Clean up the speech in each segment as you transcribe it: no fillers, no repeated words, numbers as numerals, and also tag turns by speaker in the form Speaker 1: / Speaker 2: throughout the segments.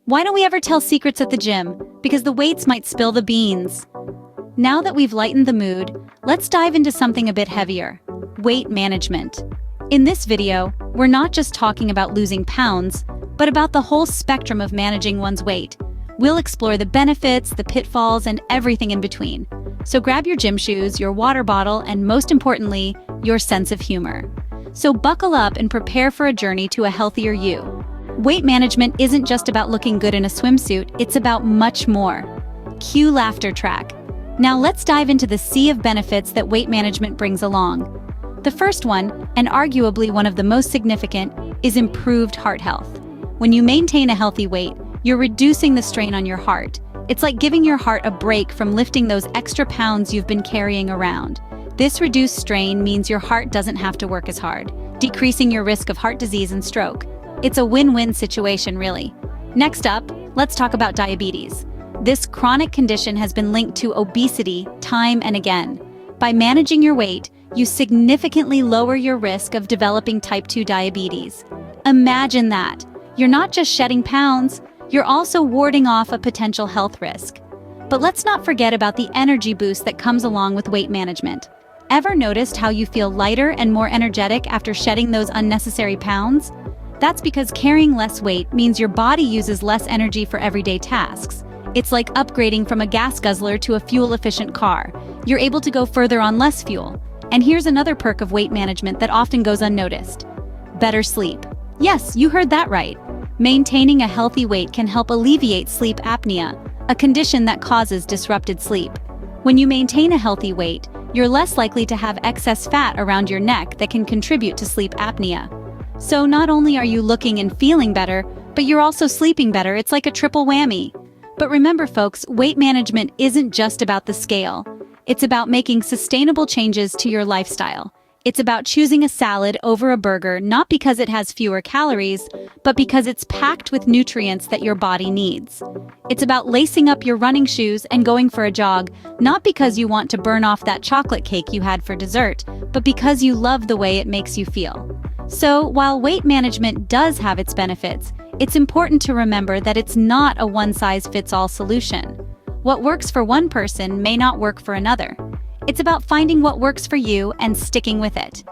Speaker 1: Why don't we ever tell secrets at the gym? Because the weights might spill the beans. Now that we've lightened the mood, let's dive into something a bit heavier: weight management. In this video, we're not just talking about losing pounds, but about the whole spectrum of managing one's weight. We'll explore the benefits, the pitfalls, and everything in between. So grab your gym shoes, your water bottle, and most importantly, your sense of humor. So buckle up and prepare for a journey to a healthier you. Weight management isn't just about looking good in a swimsuit, it's about much more. Cue laughter track. Now let's dive into the sea of benefits that weight management brings along. The first one, and arguably one of the most significant, is improved heart health. When you maintain a healthy weight, you're reducing the strain on your heart. It's like giving your heart a break from lifting those extra pounds you've been carrying around. This reduced strain means your heart doesn't have to work as hard, decreasing your risk of heart disease and stroke. It's a win-win situation, really. Next up, let's talk about diabetes. This chronic condition has been linked to obesity time and again. By managing your weight, you significantly lower your risk of developing type 2 diabetes. Imagine that. You're not just shedding pounds, you're also warding off a potential health risk. But let's not forget about the energy boost that comes along with weight management. Ever noticed how you feel lighter and more energetic after shedding those unnecessary pounds? That's because carrying less weight means your body uses less energy for everyday tasks. It's like upgrading from a gas guzzler to a fuel-efficient car. You're able to go further on less fuel. And here's another perk of weight management that often goes unnoticed: better sleep. Yes, you heard that right. Maintaining a healthy weight can help alleviate sleep apnea, a condition that causes disrupted sleep. When you maintain a healthy weight, you're less likely to have excess fat around your neck that can contribute to sleep apnea. So not only are you looking and feeling better, but you're also sleeping better. It's like a triple whammy. But remember, folks, weight management isn't just about the scale. It's about making sustainable changes to your lifestyle. It's about choosing a salad over a burger, not because it has fewer calories, but because it's packed with nutrients that your body needs. It's about lacing up your running shoes and going for a jog, not because you want to burn off that chocolate cake you had for dessert, but because you love the way it makes you feel. So, while weight management does have its benefits, it's important to remember that it's not a one-size-fits-all solution. What works for one person may not work for another. It's about finding what works for you and sticking with it.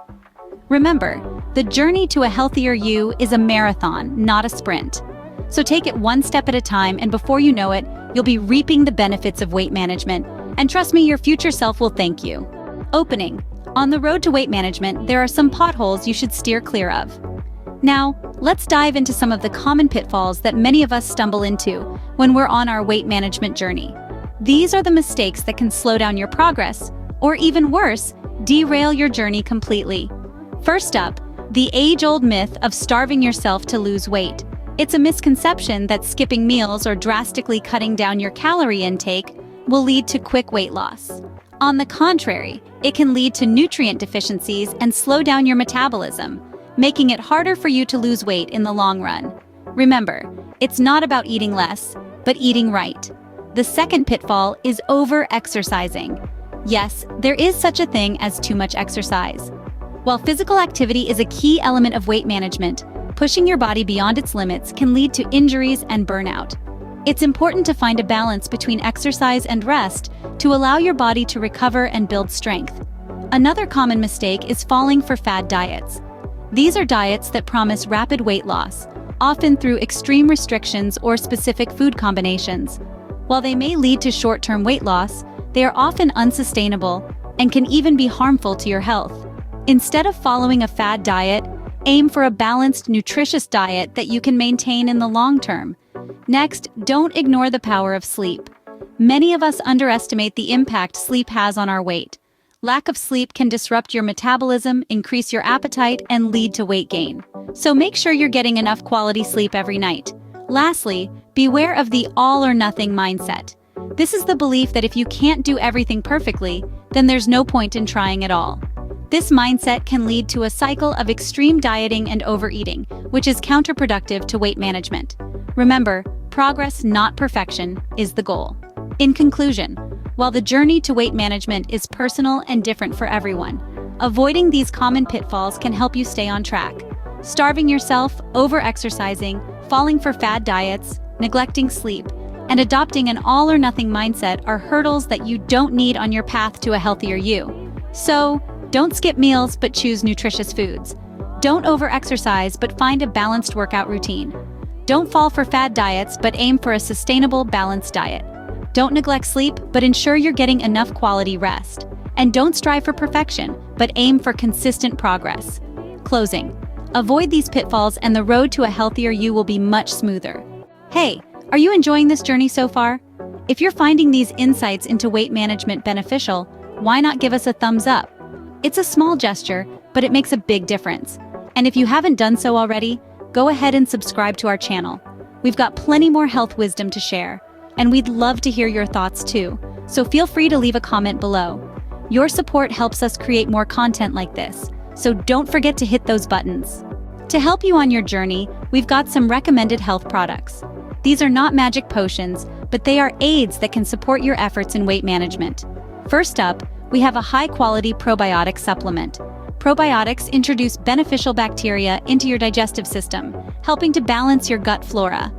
Speaker 1: Remember, the journey to a healthier you is a marathon, not a sprint. So take it one step at a time, and before you know it, you'll be reaping the benefits of weight management. And trust me, your future self will thank you. Opening. On the road to weight management, there are some potholes you should steer clear of. Now, let's dive into some of the common pitfalls that many of us stumble into when we're on our weight management journey. These are the mistakes that can slow down your progress, or even worse, derail your journey completely. First up, the age-old myth of starving yourself to lose weight. It's a misconception that skipping meals or drastically cutting down your calorie intake will lead to quick weight loss. On the contrary, it can lead to nutrient deficiencies and slow down your metabolism, making it harder for you to lose weight in the long run. Remember, it's not about eating less, but eating right. The second pitfall is over-exercising. Yes, there is such a thing as too much exercise. While physical activity is a key element of weight management, pushing your body beyond its limits can lead to injuries and burnout. It's important to find a balance between exercise and rest to allow your body to recover and build strength. Another common mistake is falling for fad diets. These are diets that promise rapid weight loss, often through extreme restrictions or specific food combinations. While they may lead to short-term weight loss, they are often unsustainable and can even be harmful to your health. Instead of following a fad diet, aim for a balanced, nutritious diet that you can maintain in the long term. Next, don't ignore the power of sleep. Many of us underestimate the impact sleep has on our weight. Lack of sleep can disrupt your metabolism, increase your appetite, and lead to weight gain. So make sure you're getting enough quality sleep every night. Lastly, beware of the all-or-nothing mindset. This is the belief that if you can't do everything perfectly, then there's no point in trying at all. This mindset can lead to a cycle of extreme dieting and overeating, which is counterproductive to weight management. Remember, progress, not perfection, is the goal. In conclusion, while the journey to weight management is personal and different for everyone, avoiding these common pitfalls can help you stay on track. Starving yourself, over-exercising, falling for fad diets, neglecting sleep, and adopting an all-or-nothing mindset are hurdles that you don't need on your path to a healthier you. So, don't skip meals but choose nutritious foods. Don't over-exercise but find a balanced workout routine. Don't fall for fad diets but aim for a sustainable, balanced diet. Don't neglect sleep but ensure you're getting enough quality rest. And don't strive for perfection but aim for consistent progress. Closing. Avoid these pitfalls and the road to a healthier you will be much smoother. Hey, are you enjoying this journey so far? If you're finding these insights into weight management beneficial, why not give us a thumbs up? It's a small gesture, but it makes a big difference. And if you haven't done so already, go ahead and subscribe to our channel. We've got plenty more health wisdom to share, and we'd love to hear your thoughts too, so feel free to leave a comment below. Your support helps us create more content like this, so don't forget to hit those buttons. To help you on your journey, we've got some recommended health products. These are not magic potions, but they are aids that can support your efforts in weight management. First up, we have a high-quality probiotic supplement. Probiotics introduce beneficial bacteria into your digestive system, helping to balance your gut flora.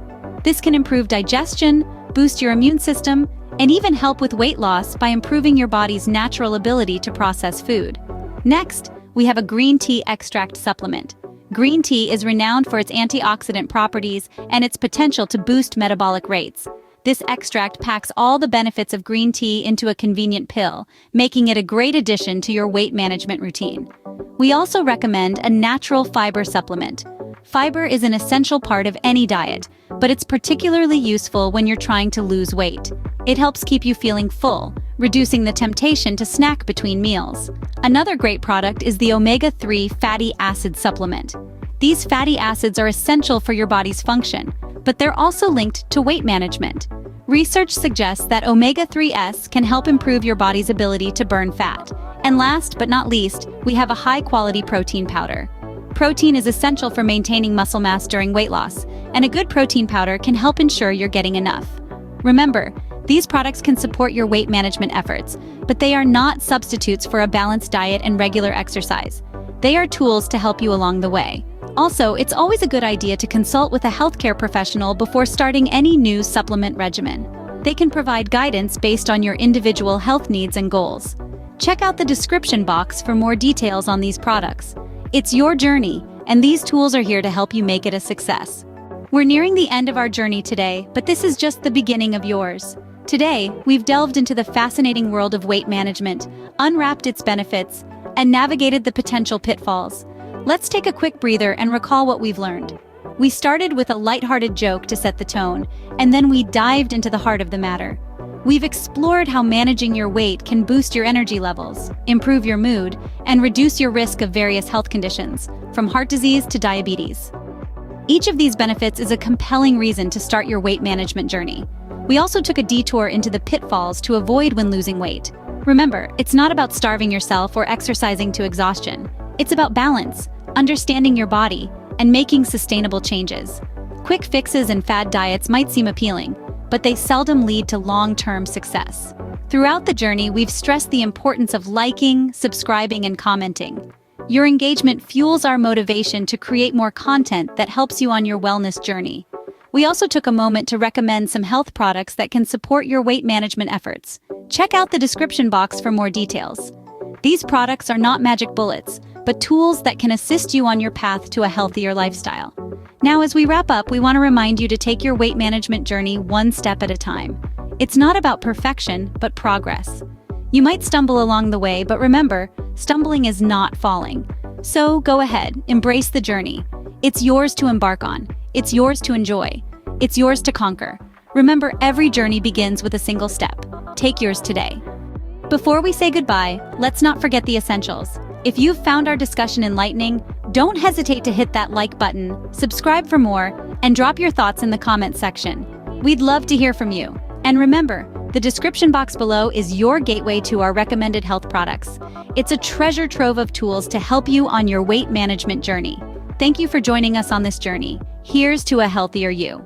Speaker 1: This can improve digestion, boost your immune system, and even help with weight loss by improving your body's natural ability to process food. Next, we have a green tea extract supplement. Green tea is renowned for its antioxidant properties and its potential to boost metabolic rates. This extract packs all the benefits of green tea into a convenient pill, making it a great addition to your weight management routine. We also recommend a natural fiber supplement. Fiber is an essential part of any diet, but it's particularly useful when you're trying to lose weight. It helps keep you feeling full, reducing the temptation to snack between meals. Another great product is the omega-3 fatty acid supplement. These fatty acids are essential for your body's function, but they're also linked to weight management. Research suggests that omega-3s can help improve your body's ability to burn fat. And last but not least, we have a high-quality protein powder. Protein is essential for maintaining muscle mass during weight loss, and a good protein powder can help ensure you're getting enough. Remember, these products can support your weight management efforts, but they are not substitutes for a balanced diet and regular exercise. They are tools to help you along the way. Also, it's always a good idea to consult with a healthcare professional before starting any new supplement regimen. They can provide guidance based on your individual health needs and goals. Check out the description box for more details on these products. It's your journey, and these tools are here to help you make it a success. We're nearing the end of our journey today, but this is just the beginning of yours. Today, we've delved into the fascinating world of weight management, unwrapped its benefits, and navigated the potential pitfalls. Let's take a quick breather and recall what we've learned. We started with a lighthearted joke to set the tone, and then we dived into the heart of the matter. We've explored how managing your weight can boost your energy levels, improve your mood, and reduce your risk of various health conditions, from heart disease to diabetes. Each of these benefits is a compelling reason to start your weight management journey. We also took a detour into the pitfalls to avoid when losing weight. Remember, it's not about starving yourself or exercising to exhaustion. It's about balance, understanding your body, and making sustainable changes. Quick fixes and fad diets might seem appealing, but they seldom lead to long-term success. Throughout the journey, we've stressed the importance of liking, subscribing, and commenting. Your engagement fuels our motivation to create more content that helps you on your wellness journey. We also took a moment to recommend some health products that can support your weight management efforts. Check out the description box for more details. These products are not magic bullets, but tools that can assist you on your path to a healthier lifestyle. Now, as we wrap up, we want to remind you to take your weight management journey one step at a time. It's not about perfection, but progress. You might stumble along the way, but remember, stumbling is not falling. So go ahead, embrace the journey. It's yours to embark on. It's yours to enjoy. It's yours to conquer. Remember, every journey begins with a single step. Take yours today. Before we say goodbye, let's not forget the essentials. If you've found our discussion enlightening, don't hesitate to hit that like button, subscribe for more, and drop your thoughts in the comment section. We'd love to hear from you. And remember, the description box below is your gateway to our recommended health products. It's a treasure trove of tools to help you on your weight management journey. Thank you for joining us on this journey. Here's to a healthier you.